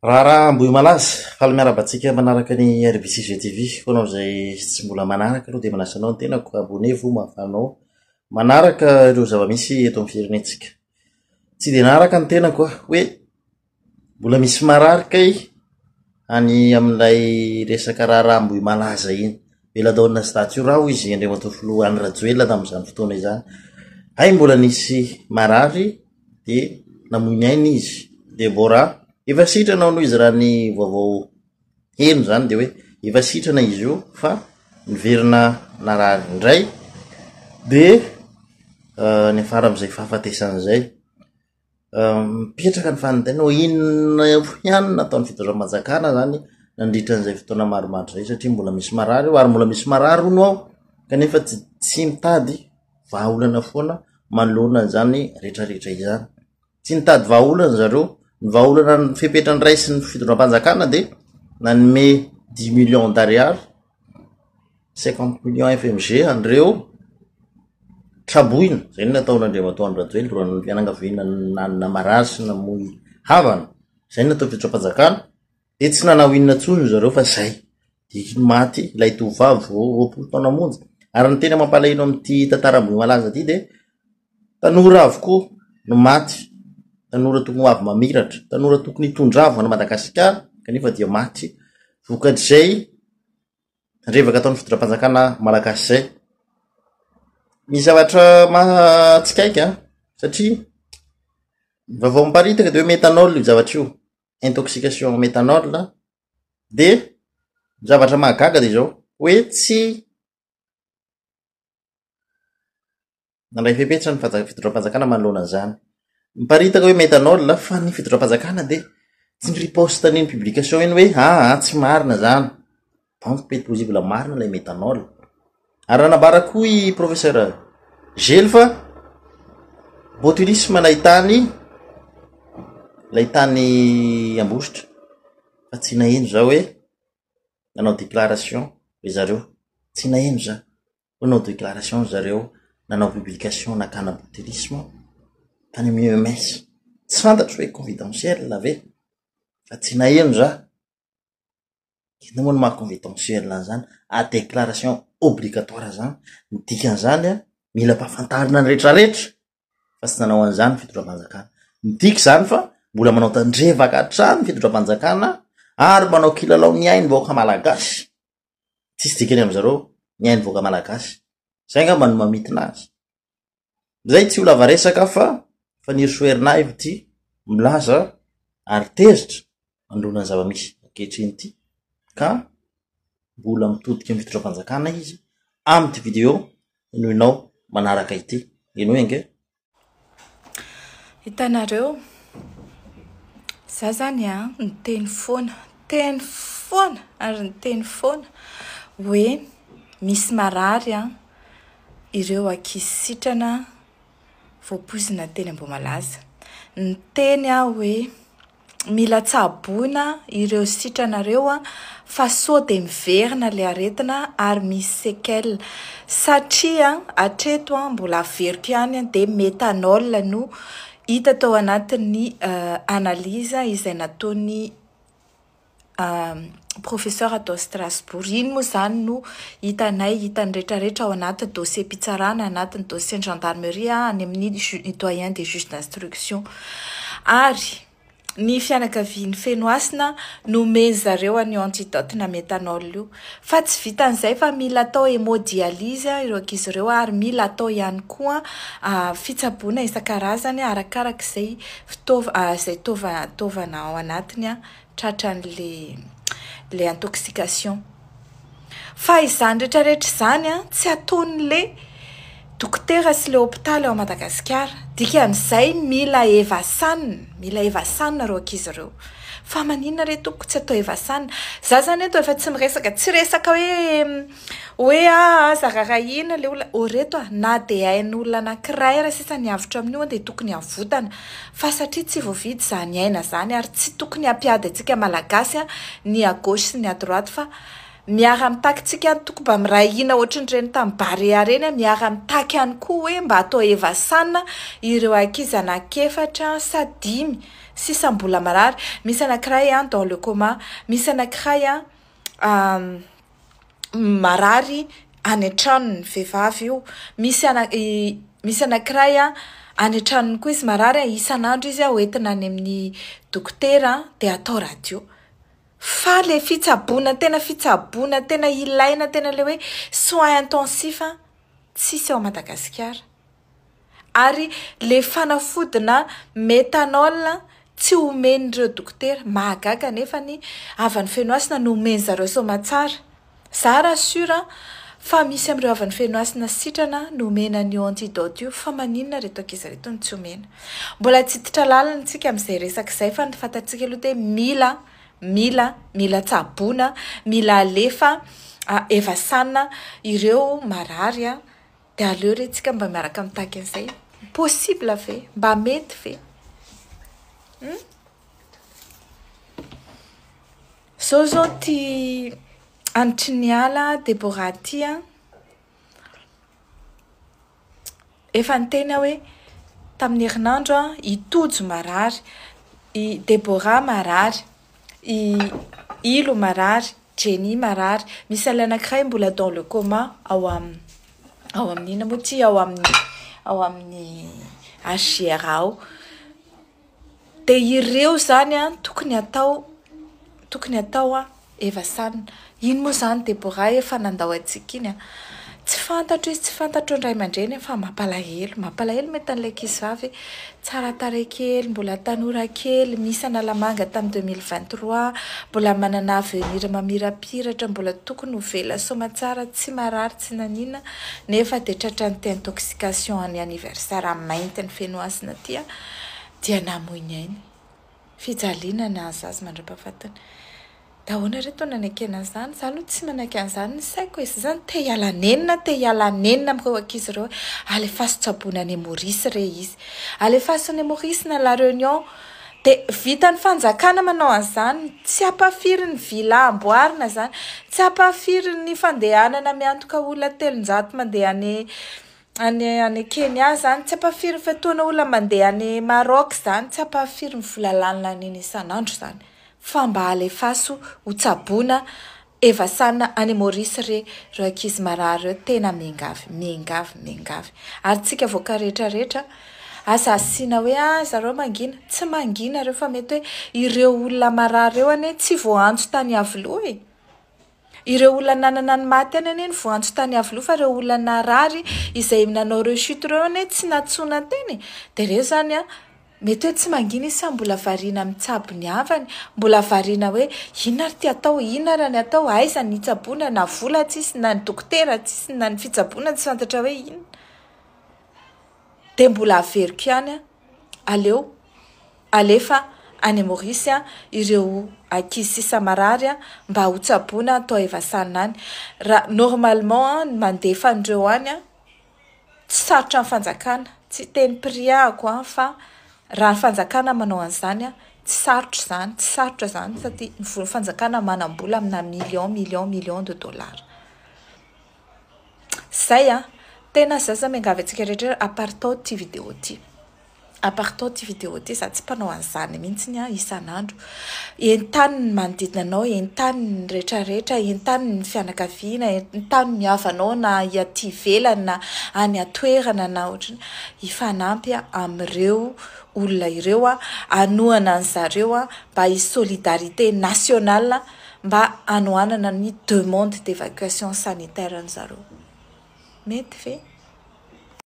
Raha mboy malaza faly miarabatsika manaraka ny RBC GTV foanao zay tsy mbola manaraka aloha dia manasanao ny tenako abonevo mahafanao manaraka ireo zava-misy eto amin'ny firenentsika. Tsy dia naraka ny tenako hoe mbola misy marary kay any amin'ilay resaka raha mboy malaza iny. Beladaona statio raha izy Andriamatoa Anny Rajoelina tamin'izany fotoana izany. Hay mbola nisy marary dia namoy aina izy. Debora efa sitrana noho izy raha ny vaovao heno zany dia hoe efa sitrana izy io fa niverina narary indray dia ny afara amin'izay fahafatesan'izay mipetraka ny fanontenana hoe inona ihany nataon'ny fitondram-panjakana zany nandritran'izay fotoana maromaro zay satria mbola misy marary ary mbola misy marary hono ao kanefa tsy mitady vahaolana foana manoloana zany rehetrarehetra izany. Tsy nitady vahaolana zareo, ny vahaolana ny fepetrany ray sy ny fitondram-panjakana dia nanome 10 millions d'ariary 50 millions FMG an'ireo traboina zay nataon'Andriamatoa Anny Rajoelina roan'ny fianakaviana nanana marary sy namoy havana zay natao fitondram-panjakana dia tsy nanao inona intsony zareo fa zay dia maty ilay tovavy 20 taona monja. Ary ny tena mampalahelo amin'ity tantara-mboy malaza ity dia tanora avokoa no maty, tanora tokony ho avy mamiratra, tanora tokony hitondra na Madagasikara kanefa dia maty vokatr'izay revaka ataon'ny fitondram-panjakana malagasy zay. Misy zavatra matsikaiky satria vaovao miparitaka dia hoe méthanol io zavatra io, intoxication méthanol dia zavatra mahagaga dia zao hoe tsy nandray fepetra ny fitondram-panjakana manoloana an'izany. Miparitaka hoe méthanol fa ny fitondram-panjakana dia tsy niriposta ny publication iny hoe tsy marina zany. Donc peut possible marina ilay méthanol. Ary nanambara koa i professeur Gely fa botulisme lahitany ambositra fa tsy naheno zao hoe nanao déclaration hoe zareo tsy naheno za nanao déclaration zareo nanao publication nakana botulisme tany amin'ny OMS tsy fantatro hoe confidentiel ave fa tsy naheno za kina moa ny maha confidentiel zany a déclaration obligatoire zany ny dikan'izany mila mpahafantarina ny rehetrarehetra fa tsy nanao an'izany fitondram-panjakana. Midika zany fa mbola manao tandrevaka hatrany fitondram-panjakana ary manao kilalao ny ainy vahoaka malagasy. Tsisy dikany amin'izareo ny ainy vahoaka malagasy zay angamba no mamitina azy. Zay tsy ho lava resaka fa ny Soernaivo ity milaza ary tezitra manoloana ny zava-misy ankehitriny ity ka mbola mitodika amin'ny fitondram-panjakana izy amin'ity video noho ianao manaraka ity. Ino enge? Hitanareo za zany niteny foana ary niteny foana hoe misy marary ireo ankizy sitrana voapoizina teny Ambohimalaza. Niteny hoe mila tsaboina ireo sitranareo fa sao dia miverina le aretina ary misy séquelles satria atreto mbola averiko ihany dia méthanol no hita tao anatin'ny analyse izay nataony professeur atao Strasbourg. Iny moa zany no hitanay hitany rehetrarehetra ao anatin'ny dossier mpitsarana anatin'ny dossier gendarmerie any amin'ny doyen des juges d'instruction. Ary ny fianakavian'ny Fenoasina nomeny zareo ny antidote na méthanol io fa tsy vitan'izay fa mila atao hémodialyse ireo ankizy ireo ary mila atao ihany koa fitsaboana isan-karazany arakarak'izay fitaovana ao anatiny tratran'le intoxication. Fa izany rehetrarehetra izany tsy ataon'le dokotera sy le hôpitaly ao Madagasikara. Dikan'izay mila evasanina reo ankizy ireo. Fa maninona re toko tsy atao evasanina? Za zany eto efa tsy resaka hoe zararahina le olona oreto na dia hain'olona anankiray raha sisa ny avitra amin'io dia tokony havotana fa satria tsy voavidy zany aina zany ary tsy tokony hampiady antsika malagasy ny à gauche sy ny à droite fa miara mitaky tsika toko mba mirahina ohatran'ireny tamin'ny Barea reny miara mitaky ihany koa hoe mba atao evasanina ireo ankizy anankefatra sa 5 sisa-mbola marary, misy anankiray dans le coma, misy anankiray marary any an-tranony vehivavy io, misy anankiray any an-tranony koa izy marary isan'andro izy hoentina any amin'ny dokotera dia atao radio. Fa le fitsaboana tena ilaina tena le hoe soins intensifs tsisy ao Madagasikara. Ary le fanafodina méthanol tsy omen'ireo dokotera mahagaga nefa ny avy any Fenoasina no omeny zareo somatsara. Za rassure fa misy amin'ireo avy any Fenoasina sitrana no omena an'io antidote io, fa maninona reto ankizy reto no tsy omena. Mbola tsy hiditra lalina antsika amin'izay resaka izay fa ny fantatsika aloha dia mila tsaboana, mila alefa evasanna ireo marary dia aleo rentsika mba miaraka mitahaka an'izay. Possible ve? Mba mety ve? Zao ty antry ny ala Deborah ty efa niteny hoe tamin'ny herinandro itojo marary, i Deborah marary, i Ilo marary, Jenny marary, misy anankiray mbola dans le coma ao amin'ny moty ao amin'ny HGR ao. Dia ireo zany tokony atao evasanna. Ino moa zany Deborah efa nandao antsika iny tsy fantatro ny ray aman-dreny fa mampalahelo mety an'ilay ankizivavy tsara tarehy kely, mbola tanora kely, misy analamanga tamin'ny 2023, mbola manana avenir mamirapiratra, mbola tokony ho vela somatsara, tsy marary tsy nanina, nefa dia tratra ny intoxication any anniversaire mainty ny Fenoasina ty dia namoiny ainy. Fijaliana na azazy mandram-pahafatana. Dahoana reto nanakena an'izany, za aloha tsy manaiky an'izany, ny saiko izy zany te hiala nenina amin'ireo ankizy ireo. Alefaso tsaboana any Maurice re izy. Alefaso any Maurice na la réunion dia vita ny fanjakana manao an'izany, tsy ampafiry ny vila amboarina zany, tsy ampafiry ny fandehanana miantoka olona 300 mandeha any Kenya zany, tsy ampafiry fetoana olona mandeha any Maroc zany, tsy ampafiry ny vola lanina any isan'andro zany. Fa mba alefaso ho tsaboana evasanna any Maurice reo ankizy marary reo tena miangavy. Ary tsika voaka rehetrarehetra asa asiana hoe zareo mangina, tsy mangina reo fa mety hoe ireo olona marary reo ane tsy voantso tany avoloha ireo olona nanana ny maty any ane voantso tany avoloha, fa ireo olona narary izay nanao rechute reo ane tsy natsona teny. Dia reo zany mety hoe tsy mangina izy sa mbola variana mitsabo ny havany, mbola variana hoe inona ary ty atao, inona ary ny atao, aiza ny tsaboana, na vola tsisy, na ny dokotera tsisy, na ny fitsaboana tsy fantatra hoe inona. Dia mbola averiko ihany alefa any Maurice ireo ankizy sisa marary mba ho tsaboana atao evasanna any. Normalement mandefa andreo any tsy sarotra ny fanjakana, tsy teny priako fa raha ny fanjakana manao an'izany tsy sarotra zany satria ny fanjakana manam-bola amina million de dollars. Zay tena zaza miangavy antsika rehetra apartao ty vidéo ty za tsy mpanao an'izany mihitsy isan'andro. Entany ny manodidina anao, entany ny rehetrarehetra, entany ny fianakaviana, entany ny havanao na aty ivelany na any atoerana na ohatrany, ifanampy amin'ireo olona ireo, anohana an'zareo mba hisy solidarité nationale mba anohanana ny demande d'évacuation sanitaire an'zareo. Mety ve?